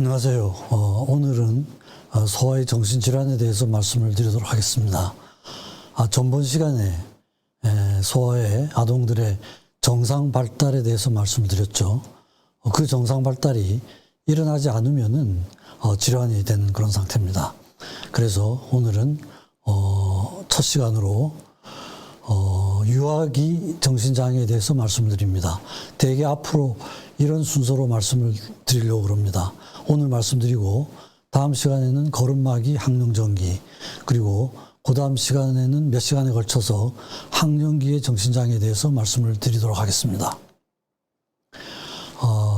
안녕하세요. 오늘은 소아의 정신질환에 대해서 말씀을 드리도록 하겠습니다. 전번 시간에 소아의 아동들의 정상 발달에 대해서 말씀을 드렸죠. 그 정상 발달이 일어나지 않으면은 질환이 되는 그런 상태입니다. 그래서 오늘은 첫 시간으로 유아기 정신장애에 대해서 말씀을 드립니다. 대개 앞으로 이런 순서로 말씀을 드리려고 합니다. 오늘 말씀드리고 다음 시간에는 걸음마기, 학령정기, 그리고 그 다음 시간에는 몇 시간에 걸쳐서 학령기의 정신장애에 대해서 말씀을 드리도록 하겠습니다.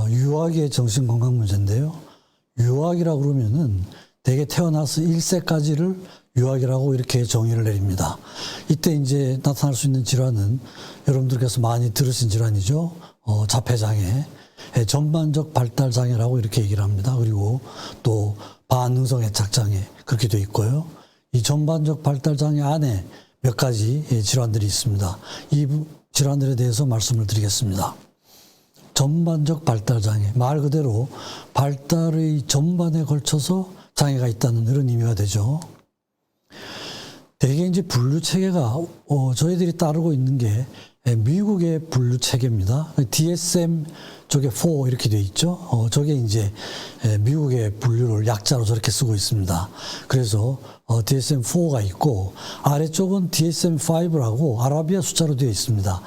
유아기의 정신건강 문제인데요. 유아기라고 그러면은 대개 태어나서 1세까지를 유아기라고 이렇게 정의를 내립니다. 이때 이제 나타날 수 있는 질환은 여러분들께서 많이 들으신 질환이죠. 자폐장애, 전반적 발달장애라고 이렇게 얘기를 합니다. 그리고 또 반응성 애착장애 그렇게 돼 있고요. 이 전반적 발달장애 안에 몇 가지 질환들이 있습니다. 이 질환들에 대해서 말씀을 드리겠습니다. 전반적 발달장애, 말 그대로 발달의 전반에 걸쳐서 장애가 있다는 이런 의미가 되죠. 대개 이제 분류 체계가 저희들이 따르고 있는 게 미국의 분류 체계입니다. DSM 쪽에 4 이렇게 돼 있죠. 저게 이제 미국의 분류를 약자로 저렇게 쓰고 있습니다. 그래서 DSM-4가 있고 아래쪽은 DSM-5라고 아라비아 숫자로 되어 있습니다.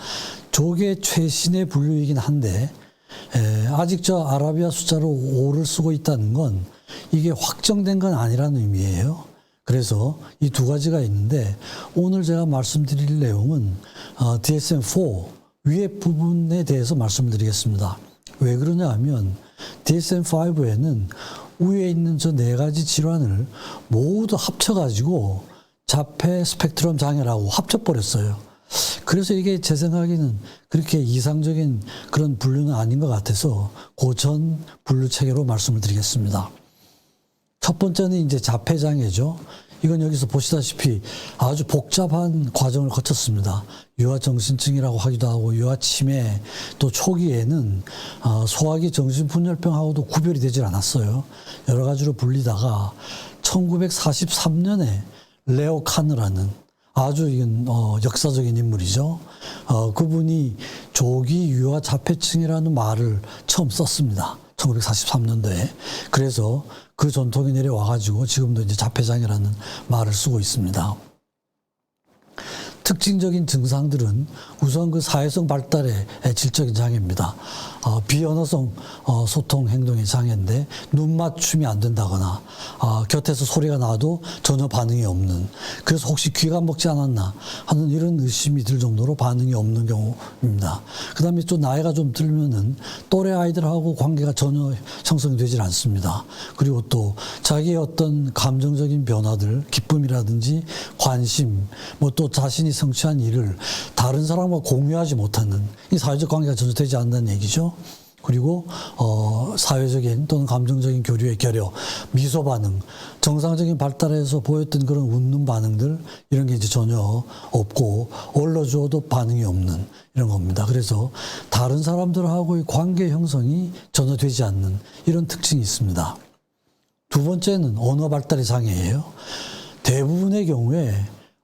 저게 최신의 분류이긴 한데 아직 저 아라비아 숫자로 5를 쓰고 있다는 건 이게 확정된 건 아니라는 의미예요. 그래서 이 두 가지가 있는데 오늘 제가 말씀드릴 내용은 DSM-4 위에 부분에 대해서 말씀드리겠습니다. 왜 그러냐 하면 DSM-5에는 위에 있는 저 네 가지 질환을 모두 합쳐가지고 자폐 스펙트럼 장애라고 합쳐버렸어요. 그래서 이게 제 생각에는 그렇게 이상적인 그런 분류는 아닌 것 같아서 그 전 분류 체계로 말씀을 드리겠습니다. 첫 번째는 이제 자폐장애죠. 이건 여기서 보시다시피 아주 복잡한 과정을 거쳤습니다. 유아정신증이라고 하기도 하고 유아치매, 또 초기에는 소아기 정신분열병하고도 구별이 되질 않았어요. 여러 가지로 불리다가 1943년에 레오 카느라는 아주 이건 역사적인 인물이죠. 그분이 조기 유아 자폐증이라는 말을 처음 썼습니다. 1943년도에. 그래서 그 전통이 내려와가지고 지금도 이제 자폐장애라는 말을 쓰고 있습니다. 특징적인 증상들은 우선 그 사회성 발달의 질적인 장애입니다. 비언어성 소통 행동의 장애인데 눈 맞춤이 안 된다거나 곁에서 소리가 나도 전혀 반응이 없는, 그래서 혹시 귀가 먹지 않았나 하는 이런 의심이 들 정도로 반응이 없는 경우입니다. 그 다음에 또 나이가 좀 들면은 또래 아이들하고 관계가 전혀 형성이 되질 않습니다. 그리고 또 자기의 어떤 감정적인 변화들, 기쁨이라든지 관심, 뭐 또 자신이 성취한 일을 다른 사람과 공유하지 못하는, 이 사회적 관계가 전혀 되지 않는다는 얘기죠. 그리고 사회적인 또는 감정적인 교류의 결여, 미소 반응, 정상적인 발달에서 보였던 그런 웃는 반응들, 이런 게 이제 전혀 없고 올려주어도 반응이 없는 이런 겁니다. 그래서 다른 사람들하고의 관계 형성이 전혀 되지 않는 이런 특징이 있습니다. 두 번째는 언어 발달의 장애예요. 대부분의 경우에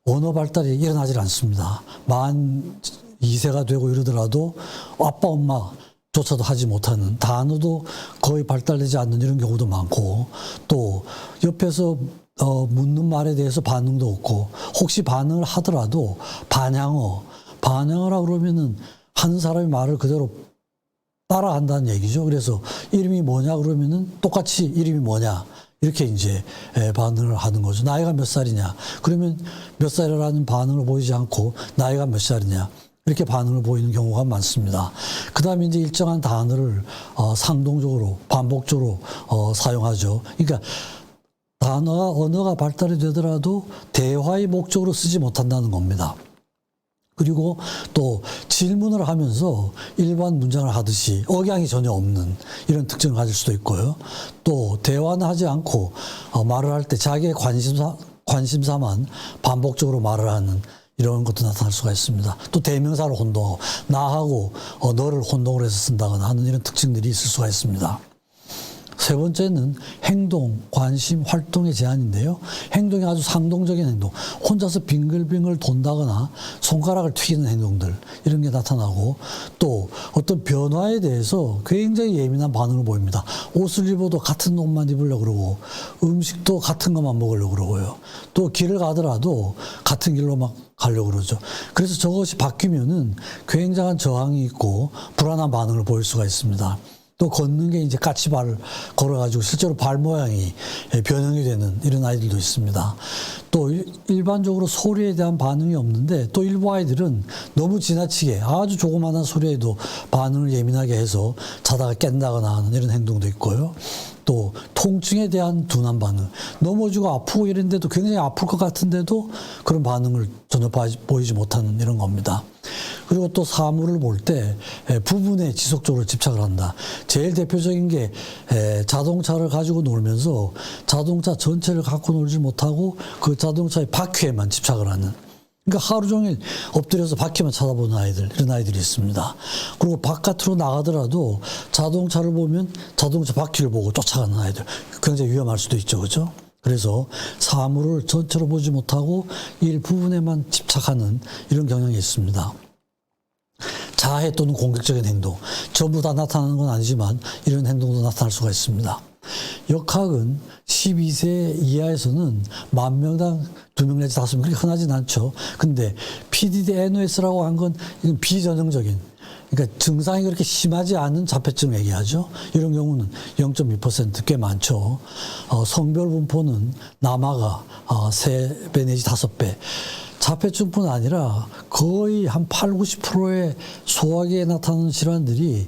언어 발달이 일어나질 않습니다. 만 2세가 되고 이러더라도 아빠, 엄마조차도 하지 못하는, 단어도 거의 발달되지 않는 이런 경우도 많고, 또 옆에서 묻는 말에 대해서 반응도 없고, 혹시 반응을 하더라도 반향어라고 그러면은 하는 사람이 말을 그대로 따라한다는 얘기죠. 그래서 이름이 뭐냐 그러면은 똑같이 이름이 뭐냐 이렇게 이제 반응을 하는 거죠. 나이가 몇 살이냐 그러면 몇 살이라는 반응을 보이지 않고 나이가 몇 살이냐 이렇게 반응을 보이는 경우가 많습니다. 그 다음에 이제 일정한 단어를 상동적으로 반복적으로 사용하죠. 그러니까 언어가 발달이 되더라도 대화의 목적으로 쓰지 못한다는 겁니다. 그리고 또 질문을 하면서 일반 문장을 하듯이 억양이 전혀 없는 이런 특징을 가질 수도 있고요. 또 대화는 하지 않고 말을 할 때 자기의 관심사만 반복적으로 말을 하는 이런 것도 나타날 수가 있습니다. 또 대명사를 혼동하고 나하고 너를 혼동을 해서 쓴다거나 하는 이런 특징들이 있을 수가 있습니다. 세 번째는 행동, 관심, 활동의 제한인데요. 행동이 아주 상동적인 행동, 혼자서 빙글빙글 돈다거나 손가락을 튀기는 행동들, 이런 게 나타나고, 또 어떤 변화에 대해서 굉장히 예민한 반응을 보입니다. 옷을 입어도 같은 옷만 입으려고 그러고, 음식도 같은 것만 먹으려고 그러고요. 또 길을 가더라도 같은 길로 막 가려고 그러죠. 그래서 저것이 바뀌면은 굉장한 저항이 있고 불안한 반응을 보일 수가 있습니다. 또 걷는 게 이제 까치발을 걸어가지고 실제로 발 모양이 변형이 되는 이런 아이들도 있습니다. 또 일반적으로 소리에 대한 반응이 없는데, 또 일부 아이들은 너무 지나치게 아주 조그마한 소리에도 반응을 예민하게 해서 자다가 깬다거나 하는 이런 행동도 있고요. 또 통증에 대한 둔한 반응, 넘어지고 아프고 이런데도 굉장히 아플 것 같은데도 그런 반응을 전혀 보이지 못하는 이런 겁니다. 그리고 또 사물을 볼 때 부분에 지속적으로 집착을 한다. 제일 대표적인 게 자동차를 가지고 놀면서 자동차 전체를 갖고 놀지 못하고 그 자동차의 바퀴에만 집착을 하는, 그러니까 하루 종일 엎드려서 바퀴만 쳐다보는 아이들, 이런 아이들이 있습니다. 그리고 바깥으로 나가더라도 자동차를 보면 자동차 바퀴를 보고 쫓아가는 아이들, 굉장히 위험할 수도 있죠, 그렇죠? 그래서 사물을 전체로 보지 못하고 일부분에만 집착하는 이런 경향이 있습니다. 자해 또는 공격적인 행동, 전부 다 나타나는 건 아니지만 이런 행동도 나타날 수가 있습니다. 역학은 12세 이하에서는 10,000명당 2명 내지 5명, 그렇게 흔하진 않죠. 근데 PDD-NOS라고 한 건 이건 비전형적인, 그러니까 증상이 그렇게 심하지 않은 자폐증을 얘기하죠. 이런 경우는 0.2%, 꽤 많죠. 성별 분포는 남아가 3배 내지 5배. 자폐증뿐 아니라 거의 한 80~90%의 소화기에 나타나는 질환들이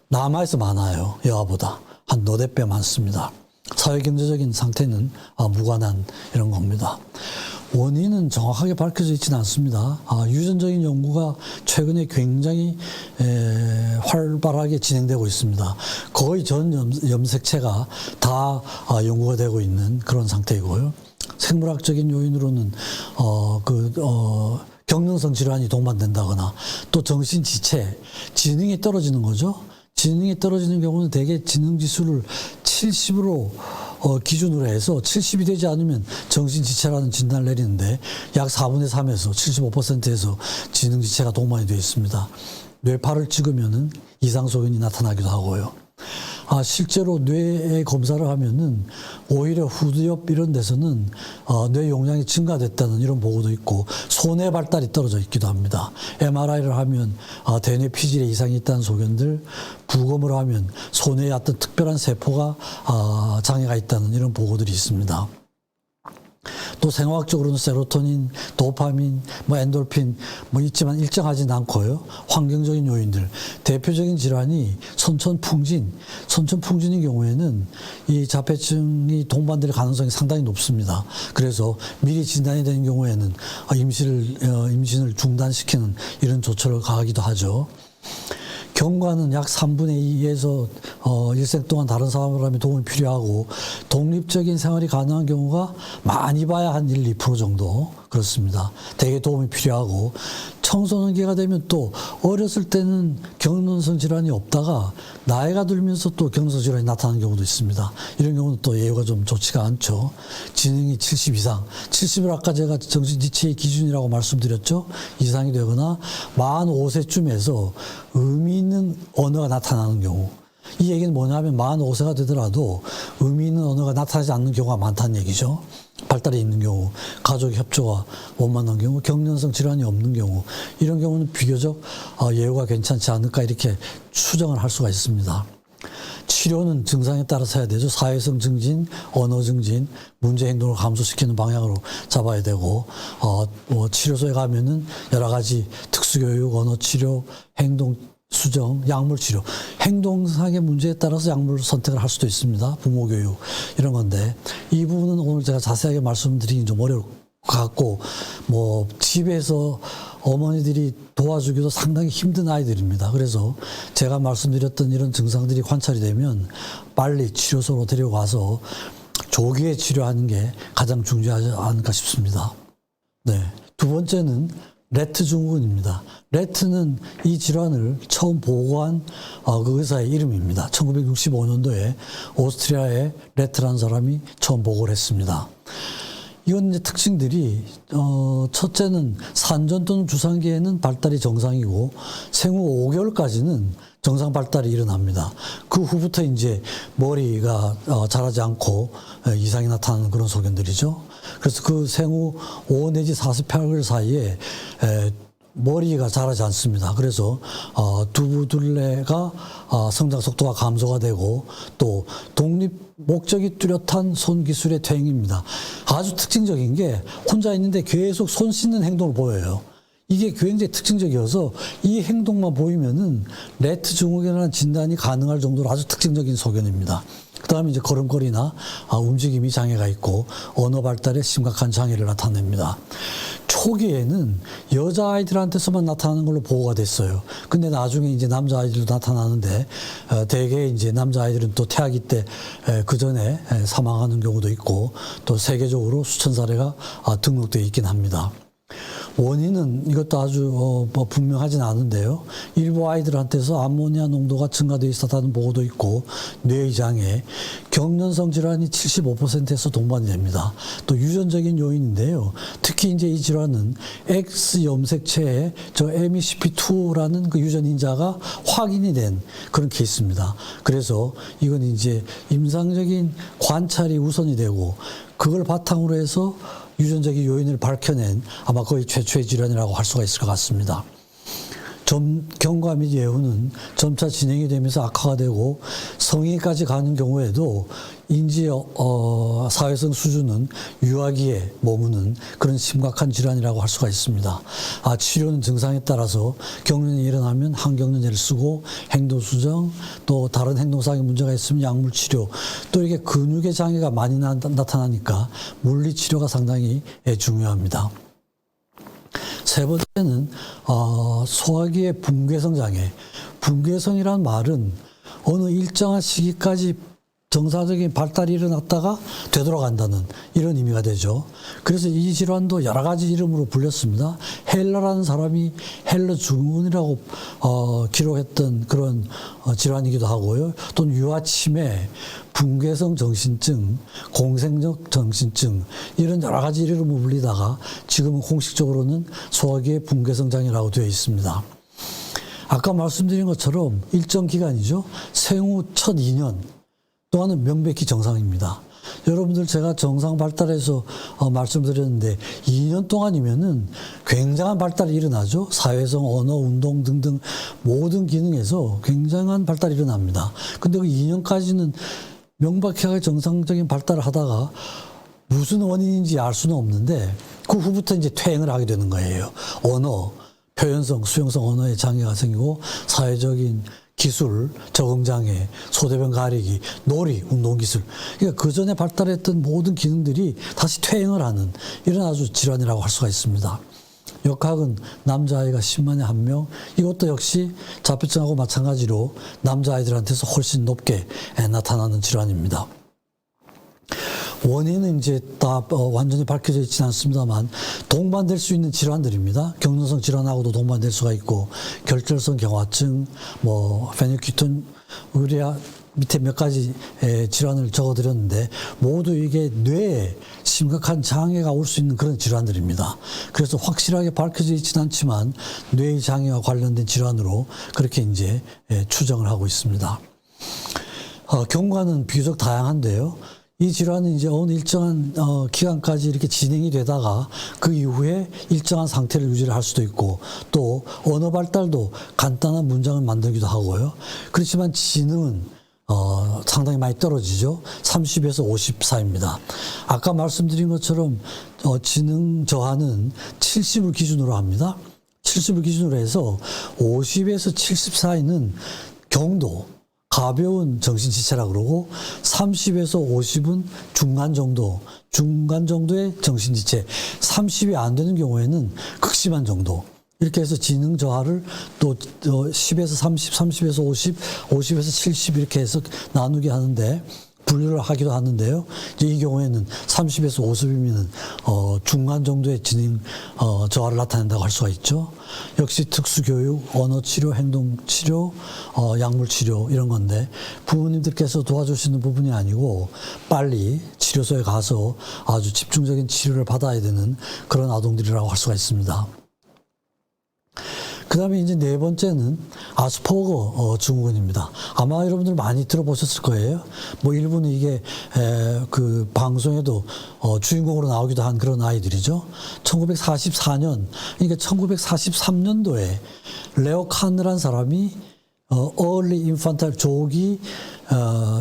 남아에서 많아요. 여아보다. 한 너댓 배 많습니다. 사회경제적인 상태는 무관한 이런 겁니다. 원인은 정확하게 밝혀져 있지는 않습니다. 유전적인 연구가 최근에 굉장히 활발하게 진행되고 있습니다. 거의 전 염색체가 다 연구가 되고 있는 그런 상태이고요. 생물학적인 요인으로는 경능성 질환이 동반된다거나, 또 정신 지체, 지능이 떨어지는 거죠. 지능이 떨어지는 경우는 대개 지능 지수를 70으로 기준으로 해서 70이 되지 않으면 정신 지체라는 진단을 내리는데, 약 4분의 3에서 75%에서 지능 지체가 동반이 되어 있습니다. 뇌파를 찍으면은 이상 소견이 나타나기도 하고요. 실제로 뇌의 검사를 하면은 오히려 후두엽 이런 데서는 뇌 용량이 증가됐다는 이런 보고도 있고, 손의 발달이 떨어져 있기도 합니다. MRI를 하면 대뇌 피질에 이상이 있다는 소견들, 부검을 하면 손에 어떤 특별한 세포가 장애가 있다는 이런 보고들이 있습니다. 또 생화학적으로는 세로토닌, 도파민, 엔돌핀 있지만 일정하진 않고요. 환경적인 요인들, 대표적인 질환이 선천풍진인 경우에는 이 자폐증이 동반될 가능성이 상당히 높습니다. 그래서 미리 진단이 되는 경우에는 임신을 중단시키는 이런 조처를 가하기도 하죠. 경과는 약 3분의 2에서 일생 동안 다른 사람이 도움이 필요하고, 독립적인 생활이 가능한 경우가 많이 봐야 한 1, 2% 정도 그렇습니다. 대개 도움이 필요하고, 청소년기가 되면 또 어렸을 때는 경련성 질환이 없다가 나이가 들면서 또 경련성 질환이 나타나는 경우도 있습니다. 이런 경우는 또 예후가 좀 좋지가 않죠. 지능이 70 이상, 70을 아까 제가 정신지체의 기준이라고 말씀드렸죠. 이상이 되거나 45세쯤에서 의미 있는 언어가 나타나는 경우. 이 얘기는 뭐냐면 45세가 되더라도 의미 있는 언어가 나타나지 않는 경우가 많다는 얘기죠. 발달이 있는 경우, 가족 협조가 원만한 경우, 경련성 질환이 없는 경우, 이런 경우는 비교적 예후가 괜찮지 않을까 이렇게 추정을 할 수가 있습니다. 치료는 증상에 따라서 해야 되죠. 사회성 증진, 언어 증진, 문제 행동을 감소시키는 방향으로 잡아야 되고, 치료소에 가면은 여러 가지 특수교육, 언어 치료, 행동 수정, 약물 치료, 행동상의 문제에 따라서 약물 선택을 할 수도 있습니다. 부모 교육 이런 건데, 이 부분은 오늘 제가 자세하게 말씀드리긴 좀 어려울 것 같고, 집에서 어머니들이 도와주기도 상당히 힘든 아이들입니다. 그래서 제가 말씀드렸던 이런 증상들이 관찰이 되면 빨리 치료소로 데려가서 조기에 치료하는 게 가장 중요하지 않을까 싶습니다. 네. 두 번째는 레트 증후군입니다. 레트는 이 질환을 처음 보고한 그 의사의 이름입니다. 1965년도에 오스트리아의 레트라는 사람이 처음 보고를 했습니다. 이건 이제 특징들이 첫째는 산전 또는 주산기에는 발달이 정상이고 생후 5개월까지는 정상 발달이 일어납니다. 그 후부터 이제 머리가 자라지 않고 이상이 나타나는 그런 소견들이죠. 그래서 그 생후 5 내지 48개월 사이에 머리가 자라지 않습니다. 그래서 두부둘레가 성장 속도가 감소가 되고 또 독립 목적이 뚜렷한 손 기술의 퇴행입니다. 아주 특징적인 게 혼자 있는데 계속 손 씻는 행동을 보여요. 이게 굉장히 특징적이어서 이 행동만 보이면은 레트 증후군이라는 진단이 가능할 정도로 아주 특징적인 소견입니다. 그다음에 이제 걸음걸이나 움직임이 장애가 있고 언어 발달에 심각한 장애를 나타냅니다. 초기에는 여자아이들한테서만 나타나는 걸로 보고가 됐어요. 근데 나중에 이제 남자아이들도 나타나는데 대개 이제 남자아이들은 또 태아기 때 그 전에 사망하는 경우도 있고 또 세계적으로 수천 사례가 등록되어 있긴 합니다. 원인은 이것도 아주 분명하진 않은데요. 일부 아이들한테서 암모니아 농도가 증가되어 있었다는 보고도 있고 뇌의 장애, 경련성 질환이 75%에서 동반이 됩니다. 또 유전적인 요인인데요. 특히 이제 이 질환은 X 염색체에 저 MECP2라는 그 유전 인자가 확인이 된 그런 케이스입니다. 그래서 이건 이제 임상적인 관찰이 우선이 되고 그걸 바탕으로 해서 유전적인 요인을 밝혀낸 아마 거의 최초의 질환이라고 할 수가 있을 것 같습니다. 경과 및 예후는 점차 진행이 되면서 악화가 되고 성인까지 가는 경우에도 인지 사회성 수준은 유아기에 머무는 그런 심각한 질환이라고 할 수가 있습니다. 치료는 증상에 따라서 경련이 일어나면 항경련제를 쓰고 행동 수정 또 다른 행동상의 문제가 있으면 약물 치료 또 이렇게 근육의 장애가 많이 나타나니까 물리 치료가 상당히 중요합니다. 세 번째는 소화기의 붕괴성 장애. 붕괴성이란 말은 어느 일정한 시기까지 정상적인 발달이 일어났다가 되돌아간다는 이런 의미가 되죠. 그래서 이 질환도 여러 가지 이름으로 불렸습니다. 헬러라는 사람이 헬러 증후군이라고 기록했던 그런 질환이기도 하고요. 또는 유아치매, 붕괴성 정신증, 공생적 정신증 이런 여러 가지 이름으로 불리다가 지금은 공식적으로는 소화기의 붕괴성 장애라고 되어 있습니다. 아까 말씀드린 것처럼 일정 기간이죠. 생후 첫 2년 동안은 명백히 정상입니다. 여러분들 제가 정상 발달해서 말씀드렸는데 2년 동안이면은 굉장한 발달이 일어나죠. 사회성, 언어, 운동 등등 모든 기능에서 굉장한 발달이 일어납니다. 근데 그 2년까지는 명백하게 정상적인 발달을 하다가 무슨 원인인지 알 수는 없는데 그 후부터 이제 퇴행을 하게 되는 거예요. 언어, 표현성, 수용성 언어에 장애가 생기고 사회적인 기술, 적응장애, 소대변 가리기, 놀이, 운동기술. 그러니까 그 전에 발달했던 모든 기능들이 다시 퇴행을 하는 이런 아주 질환이라고 할 수가 있습니다. 역학은 남자아이가 10만에 1명. 이것도 역시 자폐증하고 마찬가지로 남자아이들한테서 훨씬 높게 나타나는 질환입니다. 원인은 이제 다 완전히 밝혀져 있지는 않습니다만 동반될 수 있는 질환들입니다. 경련성 질환하고도 동반될 수가 있고 결절성 경화증, 페닐키토누리아 밑에 몇 가지 질환을 적어드렸는데 모두 이게 뇌에 심각한 장애가 올 수 있는 그런 질환들입니다. 그래서 확실하게 밝혀져 있지는 않지만 뇌의 장애와 관련된 질환으로 그렇게 이제 추정을 하고 있습니다. 경과는 비교적 다양한데요. 이 질환은 이제 어느 일정한 기간까지 이렇게 진행이 되다가 그 이후에 일정한 상태를 유지를 할 수도 있고 또 언어 발달도 간단한 문장을 만들기도 하고요. 그렇지만 지능은 상당히 많이 떨어지죠. 30에서 50 사이입니다. 아까 말씀드린 것처럼 지능 저하는 70을 기준으로 합니다. 70을 기준으로 해서 50에서 70 사이는 경도, 가벼운 정신지체라 그러고 30에서 50은 중간 정도의 정신지체, 30이 안 되는 경우에는 극심한 정도. 이렇게 해서 지능 저하를 또 10에서 30, 30에서 50, 50에서 70 이렇게 해서 나누게 하는데 분류를 하기도 하는데요. 이제 이 경우에는 30에서 50이면 중간 정도의 지능 저하를 나타낸다고 할 수가 있죠. 역시 특수교육, 언어치료, 행동치료, 약물치료 이런 건데 부모님들께서 도와주시는 부분이 아니고 빨리 치료소에 가서 아주 집중적인 치료를 받아야 되는 그런 아동들이라고 할 수가 있습니다. 그 다음에 이제 네 번째는 아스퍼거 증후군입니다. 아마 여러분들 많이 들어보셨을 거예요. 뭐 일부는 이게 그 방송에도 주인공으로 나오기도 한 그런 아이들이죠. 1944년, 그러니까 1943년도에 레오 칸느라는 사람이 early infantile 조기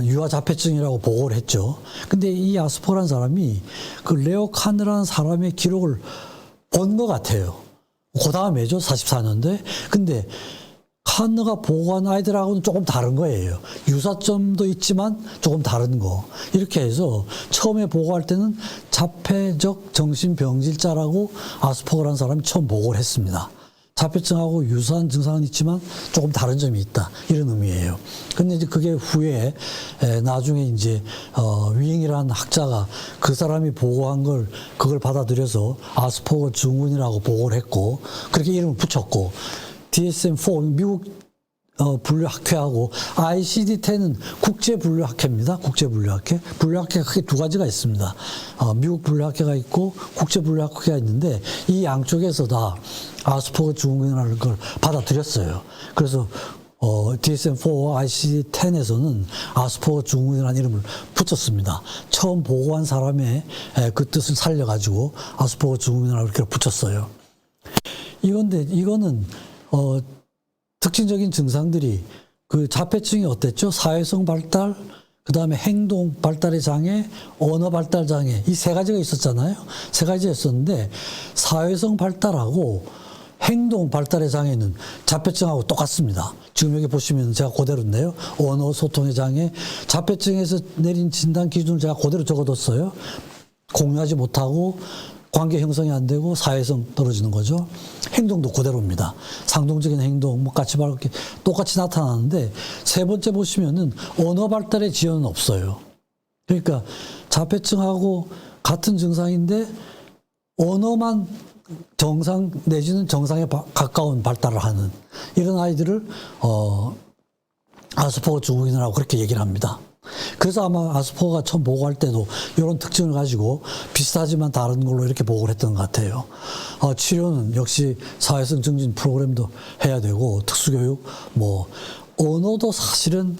유아 자폐증이라고 보고를 했죠. 근데 이 아스퍼거라는 사람이 그 레오 칸느라는 사람의 기록을 본 것 같아요. 그 다음에죠, 44년도에. 근데 칸느가 보고한 아이들하고는 조금 다른 거예요. 유사점도 있지만 조금 다른 거. 이렇게 해서 처음에 보고할 때는 자폐적 정신병질자라고 아스퍼거라는 사람이 처음 보고를 했습니다. 자폐증하고 유사한 증상은 있지만 조금 다른 점이 있다. 이런 의미예요. 근데 이제 그게 후에 나중에 이제 윙이라는 학자가 그 사람이 보고한 그걸 받아들여서 아스퍼거 증후군이라고 보고를 했고 그렇게 이름을 붙였고 DSM-4 미국 분류학회하고 ICD-10은 국제분류학회입니다. 국제분류학회. 분류학회가 크게 두 가지가 있습니다. 미국 분류학회가 있고 국제분류학회가 있는데 이 양쪽에서 다 아스퍼거 증후군이라는 걸 받아들였어요. 그래서 DSM-4와 ICD-10에서는 아스퍼거 증후군이라는 이름을 붙였습니다. 처음 보고한 사람의 그 뜻을 살려가지고 아스퍼거 증후군이라고 이렇게 붙였어요. 이거는 특징적인 증상들이 그 자폐증이 어땠죠? 사회성 발달, 그 다음에 행동 발달의 장애, 언어 발달 장애 이 세 가지가 있었잖아요. 세 가지가 있었는데 사회성 발달하고 행동 발달의 장애는 자폐증하고 똑같습니다. 지금 여기 보시면 제가 그대로인데요. 언어 소통의 장애, 자폐증에서 내린 진단 기준을 제가 그대로 적어뒀어요. 공유하지 못하고 관계 형성이 안 되고 사회성 떨어지는 거죠. 행동도 그대로입니다. 상동적인 행동, 뭐 같이 이렇게 똑같이 나타나는데 세 번째 보시면은 언어 발달의 지연은 없어요. 그러니까 자폐증하고 같은 증상인데 언어만 정상 내지는 정상에 가까운 발달을 하는 이런 아이들을 아스퍼거 증후군이라고 그렇게 얘기를 합니다. 그래서 아마 아스퍼거가 처음 보고할 때도 이런 특징을 가지고 비슷하지만 다른 걸로 이렇게 보고를 했던 것 같아요. 치료는 역시 사회성 증진 프로그램도 해야 되고 특수교육, 뭐 언어도 사실은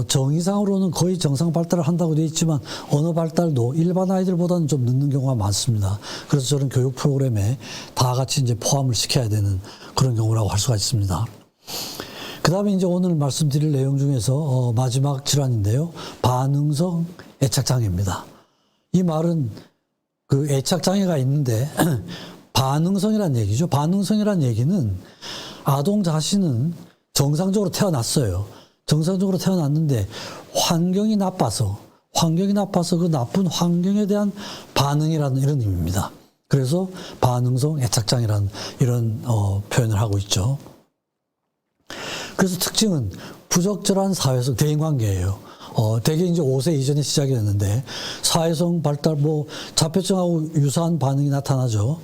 정의상으로는 거의 정상 발달을 한다고 되어 있지만 언어 발달도 일반 아이들보다는 좀 늦는 경우가 많습니다. 그래서 저런 교육 프로그램에 다 같이 이제 포함을 시켜야 되는 그런 경우라고 할 수가 있습니다. 그 다음에 이제 오늘 말씀드릴 내용 중에서 마지막 질환인데요. 반응성 애착장애입니다. 이 말은 그 애착장애가 있는데 반응성이란 얘기죠. 반응성이란 얘기는 아동 자신은 정상적으로 태어났어요. 정상적으로 태어났는데 환경이 나빠서 그 나쁜 환경에 대한 반응이라는 이런 의미입니다. 그래서 반응성 애착장애라는 이런 표현을 하고 있죠. 그래서 특징은 부적절한 사회성 대인관계예요. 대개 이제 5세 이전에 시작이 됐는데 사회성 발달 뭐 자폐증하고 유사한 반응이 나타나죠.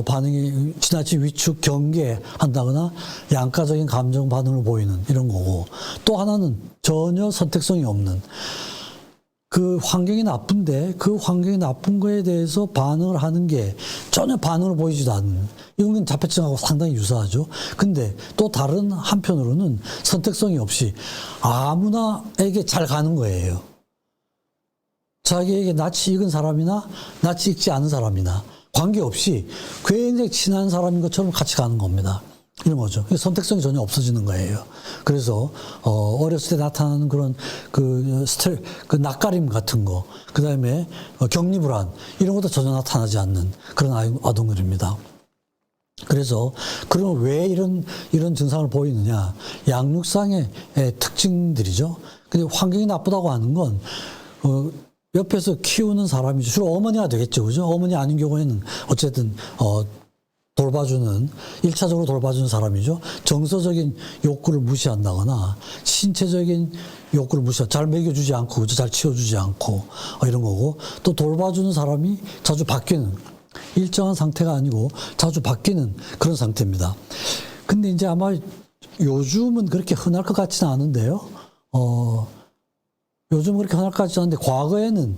반응이 지나치 위축, 경계한다거나 양가적인 감정 반응을 보이는 이런 거고 또 하나는 전혀 선택성이 없는 그 환경이 나쁜데 그 환경이 나쁜 거에 대해서 반응을 하는 게 전혀 반응을 보이지도 않는 이건 자폐증하고 상당히 유사하죠. 근데 또 다른 한편으로는 선택성이 없이 아무나에게 잘 가는 거예요. 자기에게 낯이 익은 사람이나 낯이 익지 않은 사람이나 관계없이 굉장히 친한 사람인 것처럼 같이 가는 겁니다. 이런 거죠. 선택성이 전혀 없어지는 거예요. 그래서 어렸을 때 나타나는 그런 그 낯가림 같은 거, 그 다음에 격리불안 이런 것도 전혀 나타나지 않는 그런 아동들입니다. 그래서 그럼 왜 이런 증상을 보이느냐? 양육상의 특징들이죠. 근데 환경이 나쁘다고 하는 건 옆에서 키우는 사람이죠. 주로 어머니가 되겠죠, 그죠? 어머니 아닌 경우에는 어쨌든 돌봐주는, 1차적으로 돌봐주는 사람이죠. 정서적인 욕구를 무시한다거나 신체적인 욕구를 잘 먹여주지 않고, 그죠? 잘 치워주지 않고, 이런 거고, 또 돌봐주는 사람이 자주 바뀌는, 일정한 상태가 아니고 자주 바뀌는 그런 상태입니다. 근데 이제 아마 요즘은 그렇게 흔할 것 같지는 않은데요. 요즘은 그렇게 흔할 것 같지는 않은데, 과거에는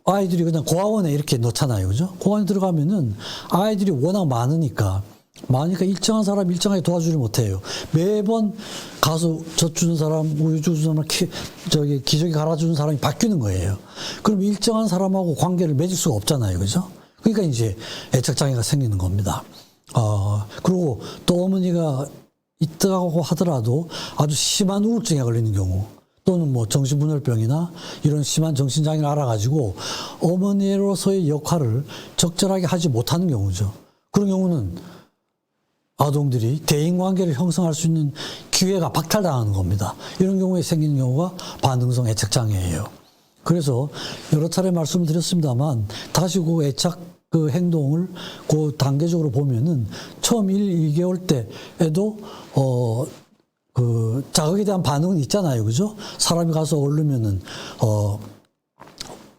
아이들이 그냥 고아원에 이렇게 넣잖아요. 그죠? 고아원에 들어가면은 아이들이 워낙 많으니까 일정한 사람 일정하게 도와주지 못해요. 매번 가서 젖 주는 사람, 우유 주는 사람, 기저귀 갈아주는 사람이 바뀌는 거예요. 그럼 일정한 사람하고 관계를 맺을 수가 없잖아요. 그죠? 그러니까 이제 애착장애가 생기는 겁니다. 그리고 또 어머니가 있다고 하더라도 아주 심한 우울증에 걸리는 경우, 또는 뭐 정신분열병이나 이런 심한 정신장애를 알아가지고 어머니로서의 역할을 적절하게 하지 못하는 경우죠. 그런 경우는 아동들이 대인관계를 형성할 수 있는 기회가 박탈당하는 겁니다. 이런 경우에 생기는 경우가 반응성 애착장애예요. 그래서 여러 차례 말씀을 드렸습니다만, 다시 그 애착 행동을 그 단계적으로 보면은 처음 1, 2개월 때에도 그 자극에 대한 반응은 있잖아요. 그죠? 사람이 가서 얼르면은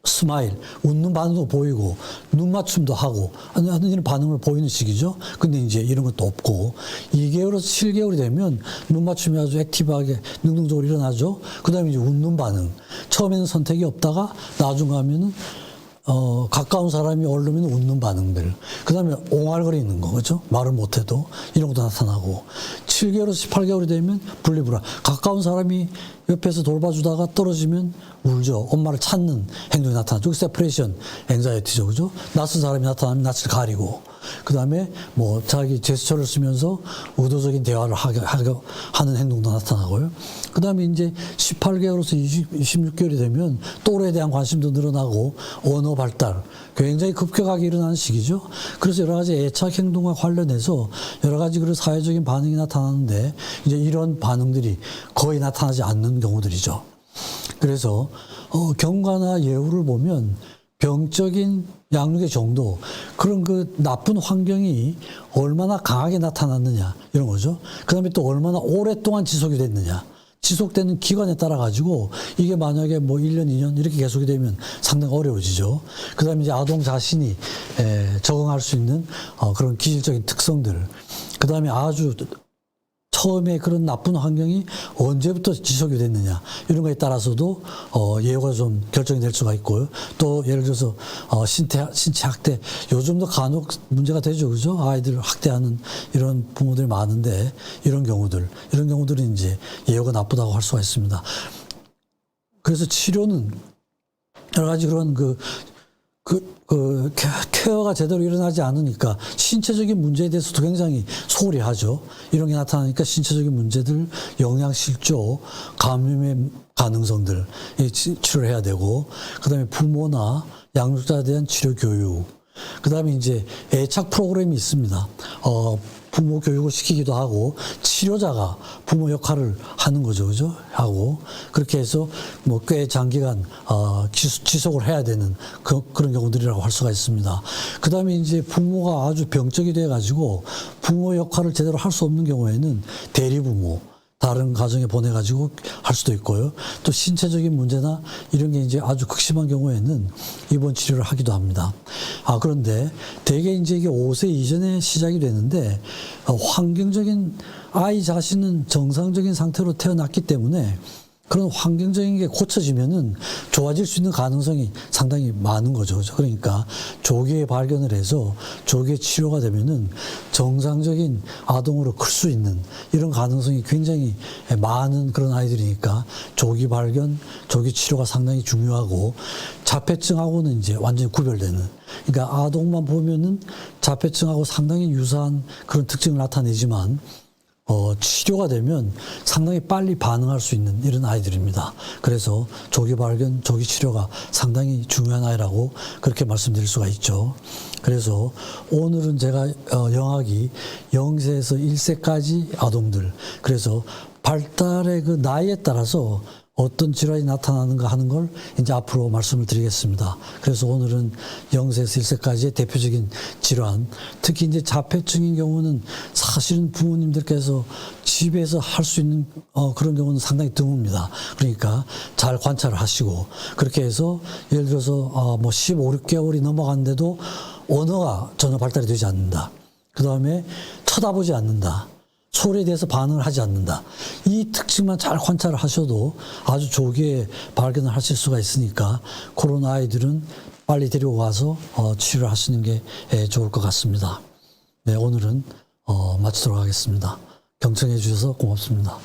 스마일, 웃는 반응도 보이고 눈 맞춤도 하고 하는 이런 반응을 보이는 시기죠. 근데 이제 이런 것도 없고, 2개월에서 7개월이 되면 눈 맞춤이 아주 액티브하게 능동적으로 일어나죠. 그다음에 이제 웃는 반응. 처음에는 선택이 없다가 나중 가면은 가까운 사람이 얼르면 웃는 반응들. 그 다음에 옹알거리는 거, 그죠? 말을 못해도 이런 것도 나타나고, 7개월에서 18개월이 되면 분리불안. 가까운 사람이 옆에서 돌봐주다가 떨어지면 울죠. 엄마를 찾는 행동이 나타나죠. 그 세퍼레이션 앵자이티죠, 그죠? 낯선 사람이 나타나면 낯을 가리고, 그 다음에 뭐 자기 제스처를 쓰면서 의도적인 대화를 하는 행동도 나타나고요. 그 다음에 이제 18개월에서 26개월이 되면 또래에 대한 관심도 늘어나고 언어 발달, 굉장히 급격하게 일어나는 시기죠. 그래서 여러 가지 애착 행동과 관련해서 여러 가지 그런 사회적인 반응이 나타나는데, 이제 이런 반응들이 거의 나타나지 않는 경우들이죠. 그래서 경과나 예후를 보면 병적인 양육의 정도, 그런 그 나쁜 환경이 얼마나 강하게 나타났느냐, 이런 거죠. 그 다음에 또 얼마나 오랫동안 지속이 됐느냐, 지속되는 기간에 따라 가지고 이게 만약에 뭐 1년, 2년 이렇게 계속이 되면 상당히 어려워지죠. 그 다음에 이제 아동 자신이 적응할 수 있는 그런 기질적인 특성들, 그 다음에 아주 처음에 그런 나쁜 환경이 언제부터 지속이 됐느냐, 이런 거에 따라서도 예후가 좀 결정이 될 수가 있고요. 또 예를 들어서 신체 학대, 요즘도 간혹 문제가 되죠, 그죠? 아이들을 학대하는 이런 부모들이 많은데, 이런 경우들은 이제 예후가 나쁘다고 할 수가 있습니다. 그래서 치료는 여러 가지 그런 케어가 제대로 일어나지 않으니까 신체적인 문제에 대해서도 굉장히 소홀히 하죠. 이런 게 나타나니까 신체적인 문제들, 영양실조, 감염의 가능성들 치료를 해야 되고, 그 다음에 부모나 양육자에 대한 치료 교육, 그 다음에 이제 애착 프로그램이 있습니다. 부모 교육을 시키기도 하고, 치료자가 부모 역할을 하는 거죠, 그죠? 하고, 그렇게 해서 뭐 꽤 장기간 지속을 해야 되는 그런 경우들이라고 할 수가 있습니다. 그 다음에 이제 부모가 아주 병적이 돼가지고 부모 역할을 제대로 할 수 없는 경우에는 대리부모, 다른 가정에 보내가지고 할 수도 있고요. 또 신체적인 문제나 이런 게 이제 아주 극심한 경우에는 입원 치료를 하기도 합니다. 그런데 대개 이제 이게 5세 이전에 시작이 되는데, 환경적인, 아이 자신은 정상적인 상태로 태어났기 때문에 그런 환경적인 게 고쳐지면은 좋아질 수 있는 가능성이 상당히 많은 거죠. 그러니까 조기에 발견을 해서 조기에 치료가 되면은 정상적인 아동으로 클 수 있는 이런 가능성이 굉장히 많은 그런 아이들이니까 조기 발견, 조기 치료가 상당히 중요하고, 자폐증하고는 이제 완전히 구별되는, 그러니까 아동만 보면은 자폐증하고 상당히 유사한 그런 특징을 나타내지만 치료가 되면 상당히 빨리 반응할 수 있는 이런 아이들입니다. 그래서 조기 발견, 조기 치료가 상당히 중요한 아이라고 그렇게 말씀드릴 수가 있죠. 그래서 오늘은 제가 영학이 0세에서 1세까지 아동들, 그래서 발달의 그 나이에 따라서 어떤 질환이 나타나는가 하는 걸 이제 앞으로 말씀을 드리겠습니다. 그래서 오늘은 0세에서 1세까지의 대표적인 질환, 특히 이제 자폐증인 경우는 사실은 부모님들께서 집에서 할 수 있는 그런 경우는 상당히 드뭅니다. 그러니까 잘 관찰을 하시고, 그렇게 해서 예를 들어서 뭐 15, 16개월이 넘어갔는데도 언어가 전혀 발달이 되지 않는다. 그 다음에 쳐다보지 않는다. 소리에 대해서 반응을 하지 않는다. 이 특징만 잘 관찰을 하셔도 아주 조기에 발견을 하실 수가 있으니까 그런 아이들은 빨리 데리고 가서 치료를 하시는 게 좋을 것 같습니다. 네, 오늘은 마치도록 하겠습니다. 경청해 주셔서 고맙습니다.